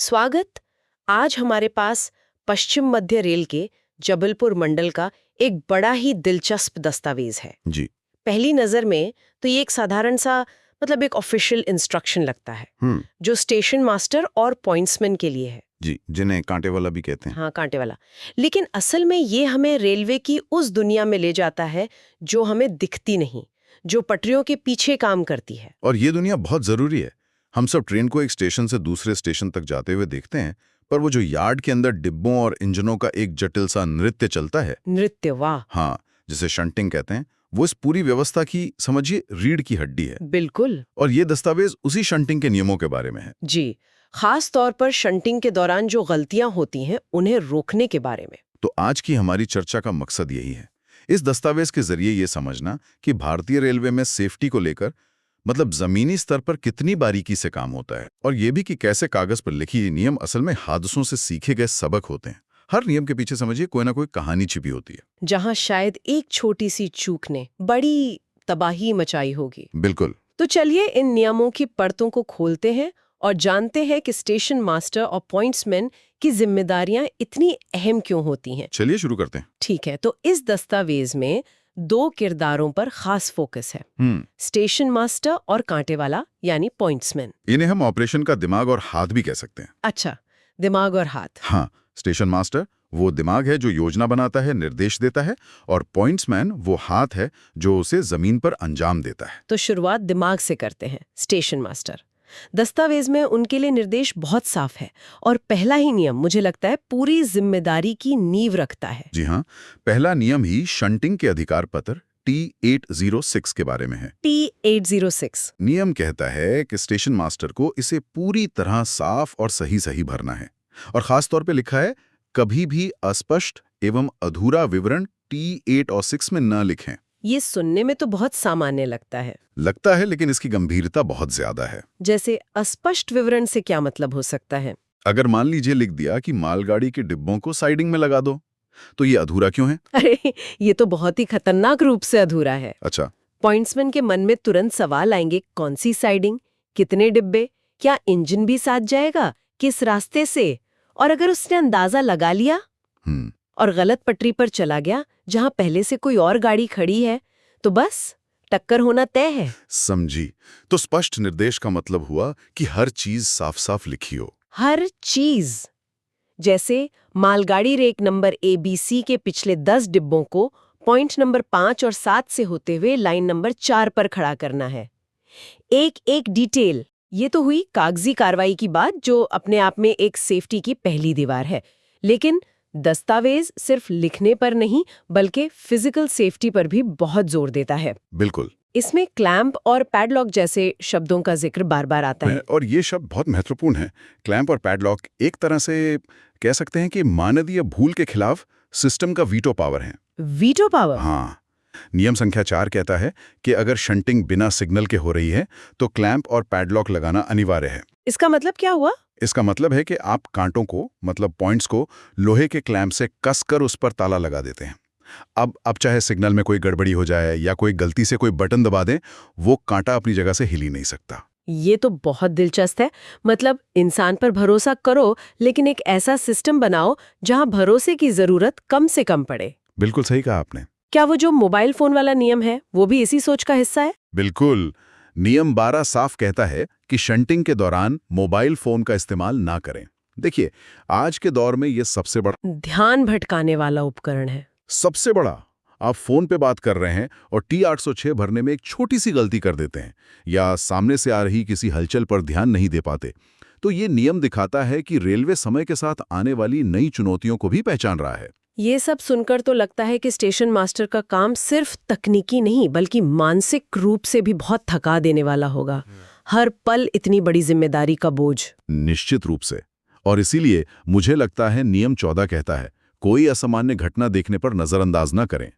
स्वागत। आज हमारे पास पश्चिम मध्य रेल के जबलपुर मंडल का एक बड़ा ही दिलचस्प दस्तावेज है। जी। पहली नजर में तो ये एक साधारण सा मतलब एक ऑफिशियल इंस्ट्रक्शन लगता है जो स्टेशन मास्टर और पॉइंट्समैन के लिए है। जी, जिन्हें कांटे वाला भी कहते हैं। हाँ, कांटे वाला। लेकिन असल में ये हमें रेलवे की उस दुनिया में ले जाता है जो हमें दिखती नहीं, जो पटरियों के पीछे काम करती है। और ये दुनिया बहुत जरूरी है। हम सब ट्रेन को एक स्टेशन से दूसरे स्टेशन तक जाते हुए देखते हैं, पर वो जो यार्ड के अंदर डिब्बों और इंजनों का एक जटिल सा नृत्य चलता है, नृत्य, वाह। हाँ, जिसे शंटिंग कहते हैं, वो इस पूरी व्यवस्था की समझिए रीढ़ की हड्डी है। बिल्कुल। और ये दस्तावेज उसी शंटिंग के नियमों के बारे में है। जी, खास तौर पर शंटिंग के दौरान जो गलतियां होती हैं उन्हें रोकने के बारे में। तो आज की हमारी चर्चा का मकसद यही है, इस दस्तावेज के जरिए ये समझना कि भारतीय रेलवे में सेफ्टी को लेकर मतलब जमीनी स्तर पर कितनी बारीकी से काम होता है, और ये भी कि कैसे कागज पर लिखी ये नियम असल में हादसों से सीखे गए सबक होते हैं। हर नियम के पीछे समझिए कोई ना कोई कहानी छिपी होती है, जहां शायद एक छोटी सी चूक ने बड़ी तबाही मचाई होगी। बिल्कुल। तो चलिए इन नियमों की परतों को खोलते हैं और जानते हैं कि स्टेशन मास्टर और पॉइंट्समैन की जिम्मेदारियां इतनी अहम क्यों होती हैं। चलिए शुरू करते हैं। ठीक है, तो इस दस्तावेज में दो किरदारों पर खास फोकस है, स्टेशन मास्टर और कांटे वाला यानी पॉइंट्समैन। इन्हें हम ऑपरेशन का दिमाग और हाथ भी कह सकते हैं। अच्छा, दिमाग और हाथ। हाँ, स्टेशन मास्टर वो दिमाग है जो योजना बनाता है, निर्देश देता है, और पॉइंट्समैन वो हाथ है जो उसे जमीन पर अंजाम देता है। तो शुरुआत दिमाग से करते हैं। स्टेशन मास्टर, दस्तावेज में उनके लिए निर्देश बहुत साफ है और पहला ही नियम मुझे लगता है पूरी जिम्मेदारी की नींव रखता है। जी हाँ, पहला नियम ही शंटिंग के अधिकार पत्र T806 के बारे में है। T806 नियम कहता है कि स्टेशन मास्टर को इसे पूरी तरह साफ और सही भरना है, और खास तौर पे लिखा है कभी भी अस्पष्ट एवं अधूरा विवरण T806 में न लिखें। ये सुनने में तो बहुत सामान्य लगता है, लेकिन इसकी गंभीरता बहुत ज्यादा है। जैसे अस्पष्ट विवरण से क्या मतलब हो सकता है? अगर मान लीजिए लिख दिया कि मालगाड़ी के डिब्बों को साइडिंग में लगा दो, तो ये अधूरा क्यों है? अरे, ये तो बहुत ही खतरनाक रूप से अधूरा है। अच्छा। पॉइंट्समैन के मन में तुरंत सवाल आएंगे, कौन सी साइडिंग, कितने डिब्बे, क्या इंजन भी साथ जाएगा, किस रास्ते से? और अगर उसने अंदाजा लगा लिया और गलत पटरी पर चला गया जहां पहले से कोई और गाड़ी खड़ी है, तो बस टक्कर होना तय है। समझी। तो स्पष्ट निर्देश का मतलब हुआ कि हर चीज साफ साफ लिखी हो। हर चीज, जैसे मालगाड़ी रेक नंबर ABC के पिछले 10 डिब्बों को पॉइंट नंबर 5 और 7 से होते हुए लाइन नंबर 4 पर खड़ा करना है। एक एक डिटेल। ये तो हुई कागजी कार्रवाई की बात, जो अपने आप में एक सेफ्टी की पहली दीवार है। लेकिन दस्तावेज सिर्फ लिखने पर नहीं बल्कि फिजिकल सेफ्टी पर भी बहुत जोर देता है। बिल्कुल। इसमें क्लैंप और पैडलॉक जैसे शब्दों का जिक्र बार बार आता है। और ये शब्द बहुत महत्वपूर्ण है। क्लैंप और पैडलॉक एक तरह से कह सकते हैं कि मानवीय भूल के खिलाफ सिस्टम का वीटो पावर है। Veto power? हाँ। नियम संख्या 4 कहता है कि अगर शंटिंग बिना सिग्नल के हो रही है तो क्लैंप और पैडलॉक लगाना अनिवार्य है। इसका मतलब क्या हुआ? इसका मतलब है कि आप कांटों को मतलब पॉइंट्स को लोहे के क्लैंप से कसकर उस पर ताला लगा देते हैं। अब चाहे सिग्नल में कोई गड़बड़ी हो जाए या कोई गलती से कोई बटन दबा दे, वो कांटा अपनी जगह से हिल ही नहीं सकता। ये तो बहुत दिलचस्प है। मतलब इंसान पर भरोसा करो लेकिन एक ऐसा सिस्टम बनाओ जहां भरोसे की जरूरत कम से कम पड़े। बिल्कुल सही कहा आपने। क्या वो जो मोबाइल फोन वाला नियम है वो भी इसी सोच का हिस्सा है? बिल्कुल। नियम 12 साफ कहता है कि शंटिंग के दौरान मोबाइल फोन का इस्तेमाल ना करें। देखिए, आज के दौर में ये सबसे बड़ा ध्यान भटकाने वाला उपकरण है। सबसे बड़ा। आप फोन पे बात कर रहे हैं और T806 भरने में एक छोटी सी गलती कर देते हैं या सामने से आ रही किसी हलचल पर ध्यान नहीं दे पाते, तो ये नियम दिखाता है कि रेलवे समय के साथ आने वाली नई चुनौतियों को भी पहचान रहा है। ये सब सुनकर तो लगता है कि स्टेशन मास्टर का काम सिर्फ तकनीकी नहीं बल्कि मानसिक रूप से भी बहुत थका देने वाला होगा। हर पल इतनी बड़ी जिम्मेदारी का बोझ। निश्चित रूप से। और इसीलिए मुझे लगता है नियम 14 कहता है कोई असामान्य घटना देखने पर नजरअंदाज न करें।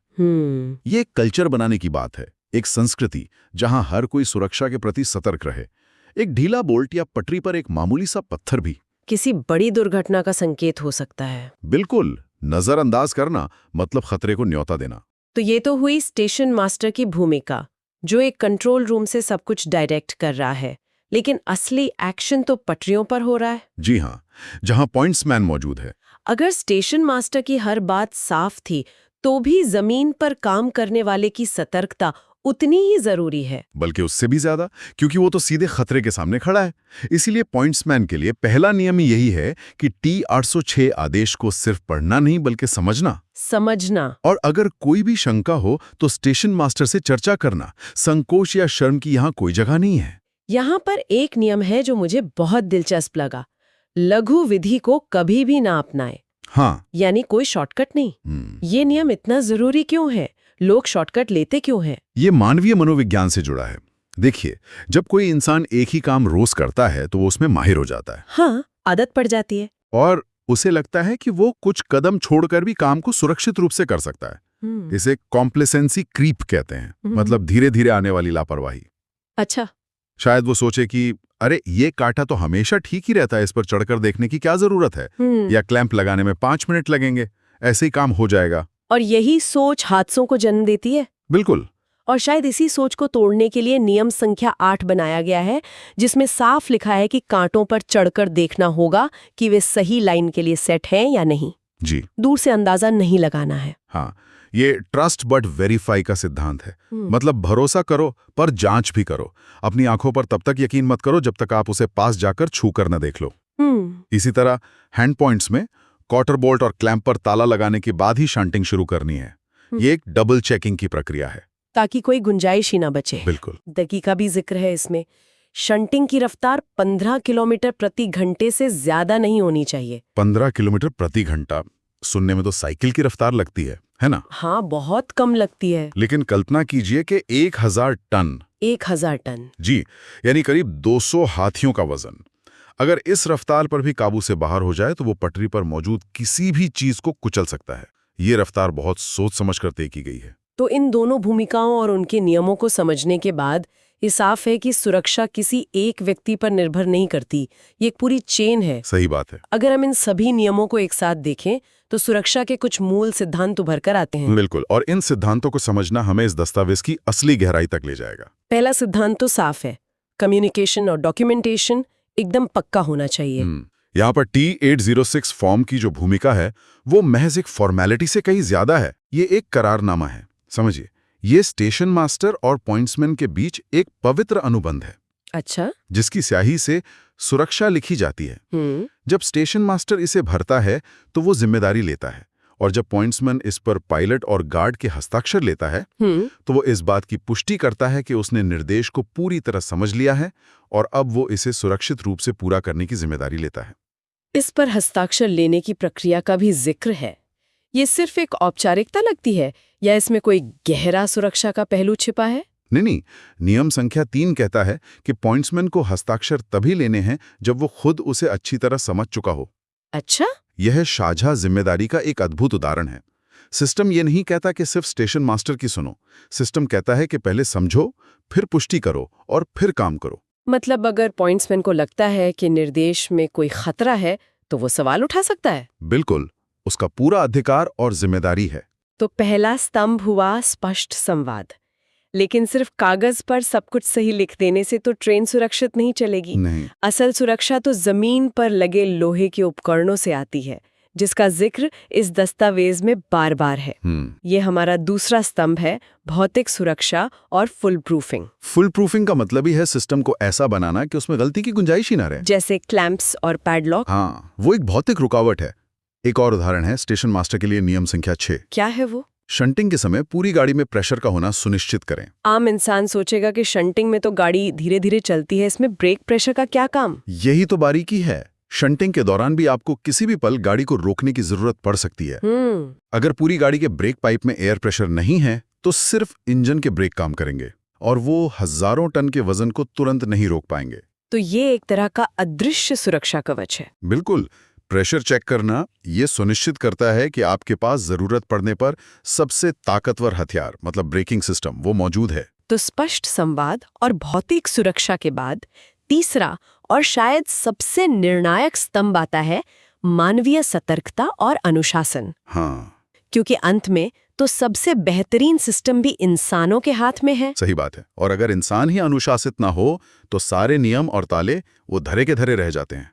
ये एक कल्चर बनाने की बात है, एक संस्कृति जहां हर कोई सुरक्षा के प्रति सतर्क रहे। एक ढीला बोल्ट या पटरी पर एक मामूली सा पत्थर भी किसी बड़ी दुर्घटना का संकेत हो सकता है। बिल्कुल। नजरअंदाज करना मतलब खतरे को न्योता देना। तो ये तो हुई स्टेशन मास्टर की भूमिका, जो एक कंट्रोल रूम से सब कुछ डायरेक्ट कर रहा है। लेकिन असली एक्शन तो पटरियों पर हो रहा है। जी हाँ, जहां पॉइंट्समैन मौजूद है। अगर स्टेशन मास्टर की हर बात साफ थी तो भी जमीन पर काम करने वाले की सतर्कता उतनी ही जरूरी है। बल्कि उससे भी ज्यादा, क्योंकि वो तो सीधे खतरे के सामने खड़ा है। इसीलिए पॉइंट्समैन के लिए पहला नियम ही यही है कि T806 आदेश को सिर्फ पढ़ना नहीं बल्कि समझना। और अगर कोई भी शंका हो तो स्टेशन मास्टर से चर्चा करना। संकोच या शर्म की यहाँ कोई जगह नहीं है। यहाँ पर एक नियम है जो मुझे बहुत दिलचस्प लगा। लघु विधि को कभी भी ना अपनाएं। हाँ, यानी कोई शॉर्टकट नहीं। ये नियम इतना जरूरी क्यों है? लोग शॉर्टकट लेते क्यों हैं? ये मानवीय मनोविज्ञान से जुड़ा है। देखिए, जब कोई इंसान एक ही काम रोज करता है तो वो उसमें माहिर हो जाता है। हाँ, आदत पड़ जाती है। और उसे लगता है कि वो कुछ कदम छोड़कर भी काम को सुरक्षित रूप से कर सकता है। इसे कॉम्प्लेसेंसी क्रीप कहते हैं, मतलब धीरे धीरे आने वाली लापरवाही। अच्छा। शायद वो सोचे कि अरे ये कांटा तो हमेशा ठीक ही रहता है, इस पर चढ़कर देखने की क्या जरूरत है, या क्लैंप लगाने में 5 मिनट लगेंगे, ऐसे ही काम हो जाएगा। और यही सोच हादसों को जन्म देती है। बिल्कुल। और शायद इसी सोच को तोड़ने के लिए नियम संख्या 8 बनाया गया है, जिसमें साफ लिखा है कि कांटों पर चढ़कर देखना होगा कि वे सही लाइन के लिए सेट हैं या नहीं। जी। दूर से अंदाजा नहीं लगाना है। हाँ, ये ट्रस्ट बट वेरीफाई का सिद्धांत है। मतलब भरोसा करो पर जांच भी करो। अपनी आंखों पर तब तक यकीन मत करो जब तक आप उसे पास जाकर छू कर न देख लो। इसी तरह हैंड पॉइंट्स में क्वार्टर बोल्ट और क्लैंप पर ताला लगाने के बाद ही शंटिंग शुरू करनी है। ये एक डबल चेकिंग की प्रक्रिया है, ताकि कोई गुंजाइश ही ना बचे। बिल्कुल। दकीका भी जिक्र है इसमें। शंटिंग की रफ्तार 15 किलोमीटर प्रति घंटे से ज्यादा नहीं होनी चाहिए। 15 किलोमीटर प्रति घंटा सुनने में तो साइकिल की रफ्तार लगती है ना? हाँ, बहुत कम लगती है। लेकिन कल्पना कीजिए कि 1000 टन। 1000 टन। जी, यानी करीब 200 हाथियों का वजन अगर इस रफ्तार पर भी काबू से बाहर हो जाए तो वो पटरी पर मौजूद किसी भी चीज को कुचल सकता है। ये रफ्तार बहुत सोच समझकर तय की गई है। तो इन दोनों भूमिकाओं और उनके नियमों को समझने के बाद ये साफ है कि सुरक्षा किसी एक व्यक्ति पर निर्भर नहीं करती, ये एक पूरी चेन है। सही बात है। अगर हम इन सभी नियमों को एक साथ देखें तो सुरक्षा के कुछ मूल सिद्धांत उभर कर आते हैं। बिल्कुल, और इन सिद्धांतों को समझना हमें इस दस्तावेज की असली गहराई तक ले जाएगा। पहला सिद्धांत तो साफ है, कम्युनिकेशन और डॉक्यूमेंटेशन एकदम पक्का होना चाहिए। यहाँ पर T806 फॉर्म की जो भूमिका है वो महज एक फॉर्मेलिटी से कहीं ज्यादा है। ये एक करारनामा है। समझिए, ये स्टेशन मास्टर और पॉइंट्समैन के बीच एक पवित्र अनुबंध है। अच्छा। जिसकी स्याही से सुरक्षा लिखी जाती है। जब स्टेशन मास्टर इसे भरता है तो वो जिम्मेदारी लेता है, और जब पॉइंट्समैन इस पर पायलट और गार्ड के हस्ताक्षर लेता है तो वो इस बात की पुष्टि करता है कि उसने निर्देश को पूरी तरह समझ लिया है और अब वो इसे सुरक्षित रूप से पूरा करने की जिम्मेदारी लेता है। इस पर हस्ताक्षर लेने की प्रक्रिया का भी जिक्र है। ये सिर्फ एक औपचारिकता लगती है या इसमें कोई गहरा सुरक्षा का पहलू छिपा है? नहीं, नियम संख्या 3 कहता है कि पॉइंट्समैन को हस्ताक्षर तभी लेने हैं जब वो खुद उसे अच्छी तरह समझ चुका हो। अच्छा। यह साझा जिम्मेदारी का एक अद्भुत उदाहरण है। सिस्टम ये नहीं कहता कि सिर्फ स्टेशन मास्टर की सुनो। सिस्टम कहता है कि पहले समझो, फिर पुष्टि करो और फिर काम करो। मतलब अगर पॉइंट्समैन को लगता है कि निर्देश में कोई खतरा है तो वो सवाल उठा सकता है। बिल्कुल, उसका पूरा अधिकार और जिम्मेदारी है। तो पहला स्तंभ हुआ स्पष्ट संवाद। लेकिन सिर्फ कागज पर सब कुछ सही लिख देने से तो ट्रेन सुरक्षित नहीं चलेगी। नहीं। असल सुरक्षा तो जमीन पर लगे लोहे के उपकरणों से आती है, जिसका जिक्र इस दस्तावेज में बार बार है। ये हमारा दूसरा स्तंभ है, भौतिक सुरक्षा और फुल प्रूफिंग। फुल प्रूफिंग का मतलब ही है सिस्टम को ऐसा बनाना कि उसमें गलती की गुंजाइश ही ना रहे। जैसे क्लैंप्स और पैडलॉक। हाँ, वो एक भौतिक रुकावट है। एक और उदाहरण है स्टेशन मास्टर के लिए नियम संख्या 6। क्या है वो? शंटिंग के समय पूरी गाड़ी में प्रेशर का होना सुनिश्चित करें। आम इंसान सोचेगा कि शंटिंग में तो गाड़ी धीरे धीरे चलती है, इसमें ब्रेक प्रेशर का क्या काम? यही तो बारीकी है। शंटिंग के दौरान भी आपको किसी भी पल गाड़ी को रोकने की जरूरत पड़ सकती है। अगर पूरी गाड़ी के ब्रेक पाइप में एयर प्रेशर नहीं है तो सिर्फ इंजन के ब्रेक काम करेंगे और वो हजारों टन के वजन को तुरंत नहीं रोक पाएंगे। तो ये एक तरह का अदृश्य सुरक्षा कवच है। बिल्कुल। प्रेशर चेक करना ये सुनिश्चित करता है कि आपके पास जरूरत पड़ने पर सबसे ताकतवर हथियार मतलब ब्रेकिंग सिस्टम वो मौजूद है। तो स्पष्ट संवाद और भौतिक सुरक्षा के बाद तीसरा और शायद सबसे निर्णायक स्तंभ आता है मानवीय सतर्कता और अनुशासन। हाँ, क्योंकि अंत में तो सबसे बेहतरीन सिस्टम भी इंसानों के हाथ में है। सही बात है। और अगर इंसान ही अनुशासित ना हो तो सारे नियम और ताले वो धरे के धरे रह जाते हैं।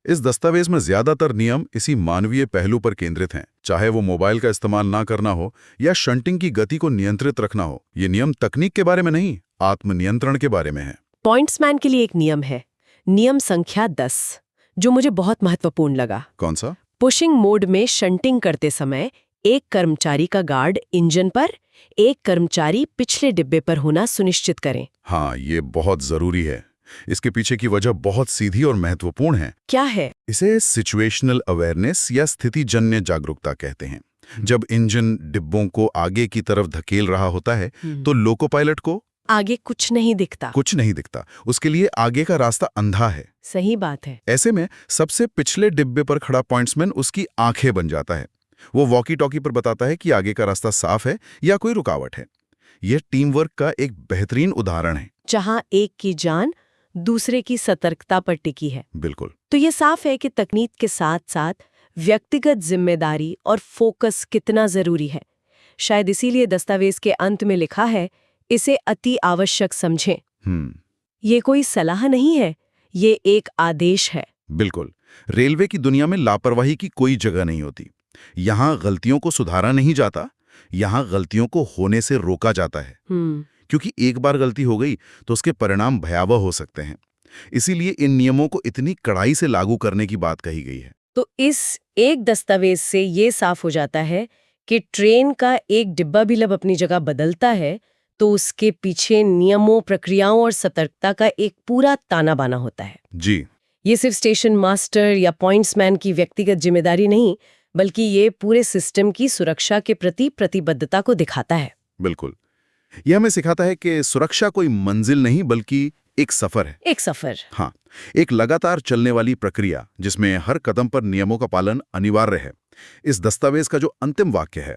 इस दस्तावेज में ज्यादातर नियम इसी मानवीय पहलू पर केंद्रित हैं, चाहे वो मोबाइल का इस्तेमाल ना करना हो या शंटिंग की गति को नियंत्रित रखना हो। ये नियम तकनीक के बारे में नहीं, आत्मनियंत्रण के बारे में है। पॉइंट्समैन के लिए एक नियम है, नियम संख्या 10, जो मुझे बहुत महत्वपूर्ण लगा। कौन सा? पुशिंग मोड में शंटिंग करते समय एक कर्मचारी का गार्ड इंजन पर, एक कर्मचारी पिछले डिब्बे पर होना सुनिश्चित करें। हाँ, ये बहुत जरूरी है। इसके पीछे की वजह बहुत सीधी और महत्वपूर्ण है। क्या है? इसे सिचुएशनल अवेयरनेस या स्थितिजन्य जागरूकता कहते हैं। जब इंजन डिब्बों को आगे की तरफ धकेल रहा होता है तो लोको पायलट को आगे कुछ नहीं दिखता। उसके लिए आगे का रास्ता अंधा है। सही बात है। ऐसे में सबसे पिछले डिब्बे पर खड़ा पॉइंट्समैन उसकी आंखें बन जाता है। वो वॉकी टॉकी पर बताता है कि आगे का रास्ता साफ है या कोई रुकावट है। यह टीम वर्क का एक बेहतरीन उदाहरण है, जहां एक की जान दूसरे की सतर्कता पर टिकी है। बिल्कुल। तो ये साफ है कि तकनीक के साथ साथ व्यक्तिगत जिम्मेदारी और फोकस कितना जरूरी है। शायद इसीलिए दस्तावेज के अंत में लिखा है, इसे अति आवश्यक समझें। ये कोई सलाह नहीं है, ये एक आदेश है। बिल्कुल। रेलवे की दुनिया में लापरवाही की कोई जगह नहीं होती। यहाँ गलतियों को सुधारा नहीं जाता, यहाँ गलतियों को होने से रोका जाता है। क्योंकि एक बार गलती हो गई तो उसके परिणाम भयावह हो सकते हैं। इसीलिए इन नियमों को इतनी कड़ाई से लागू करने की बात कही गई है। तो इस एक दस्तावेज से ये साफ हो जाता है कि ट्रेन का एक डिब्बा भी जब अपनी जगह बदलता है तो उसके पीछे नियमों, प्रक्रियाओं और सतर्कता का एक पूरा ताना बाना होता है। जी। ये सिर्फ स्टेशन मास्टर या पॉइंट्समैन की व्यक्तिगत जिम्मेदारी नहीं, बल्कि ये पूरे सिस्टम की सुरक्षा के प्रति प्रतिबद्धता को दिखाता है। बिल्कुल। यह हमें सिखाता है कि सुरक्षा कोई मंजिल नहीं बल्कि एक सफर है। एक सफर। हाँ, एक लगातार चलने वाली प्रक्रिया जिसमें हर कदम पर नियमों का पालन अनिवार्य है। इस दस्तावेज का जो अंतिम वाक्य है,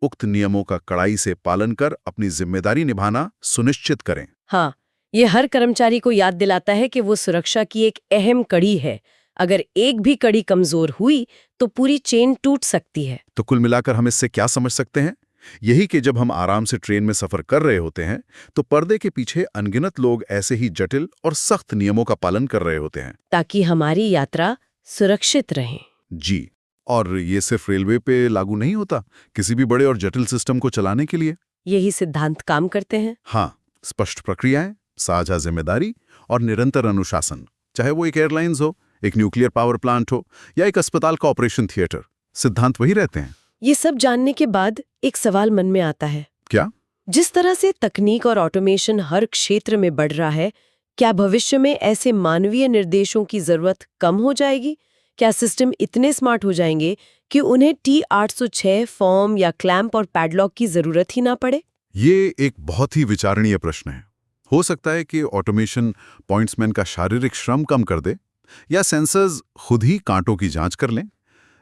उक्त नियमों का कड़ाई से पालन कर अपनी जिम्मेदारी निभाना सुनिश्चित करें। हाँ, ये हर कर्मचारी को याद दिलाता है कि वो सुरक्षा की एक अहम कड़ी है। अगर एक भी कड़ी कमजोर हुई तो पूरी चेन टूट सकती है। तो कुल मिलाकर हम इससे क्या समझ सकते हैं? यही कि जब हम आराम से ट्रेन में सफर कर रहे होते हैं तो पर्दे के पीछे अनगिनत लोग ऐसे ही जटिल और सख्त नियमों का पालन कर रहे होते हैं, ताकि हमारी यात्रा सुरक्षित रहे। जी। और ये सिर्फ रेलवे पे लागू नहीं होता, किसी भी बड़े और जटिल सिस्टम को चलाने के लिए यही सिद्धांत काम करते हैं। हाँ, स्पष्ट प्रक्रियाएं, साझा जिम्मेदारी और निरंतर अनुशासन। चाहे वो एक एयरलाइंस हो, एक न्यूक्लियर पावर प्लांट हो या एक अस्पताल का ऑपरेशन थिएटर, सिद्धांत वही रहते हैं। ये सब जानने के बाद एक सवाल मन में आता है। क्या? जिस तरह से तकनीक और ऑटोमेशन हर क्षेत्र में बढ़ रहा है, क्या भविष्य में ऐसे मानवीय निर्देशों की जरूरत कम हो जाएगी? क्या सिस्टम इतने स्मार्ट हो जाएंगे कि उन्हें T806 फॉर्म या क्लैंप और पैडलॉक की जरूरत ही ना पड़े? ये एक बहुत ही विचारणीय प्रश्न है। हो सकता है कि ऑटोमेशन पॉइंट्समैन का शारीरिक श्रम कम कर दे या सेंसर्स खुद ही कांटों की जांच कर लें।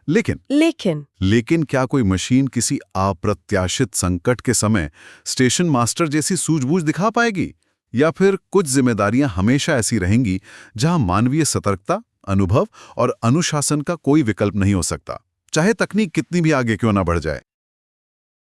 लेकिन क्या कोई मशीन किसी अप्रत्याशित संकट के समय स्टेशन मास्टर जैसी सूझबूझ दिखा पाएगी? या फिर कुछ जिम्मेदारियां हमेशा ऐसी रहेंगी जहां मानवीय सतर्कता, अनुभव और अनुशासन का कोई विकल्प नहीं हो सकता, चाहे तकनीक कितनी भी आगे क्यों ना बढ़ जाए?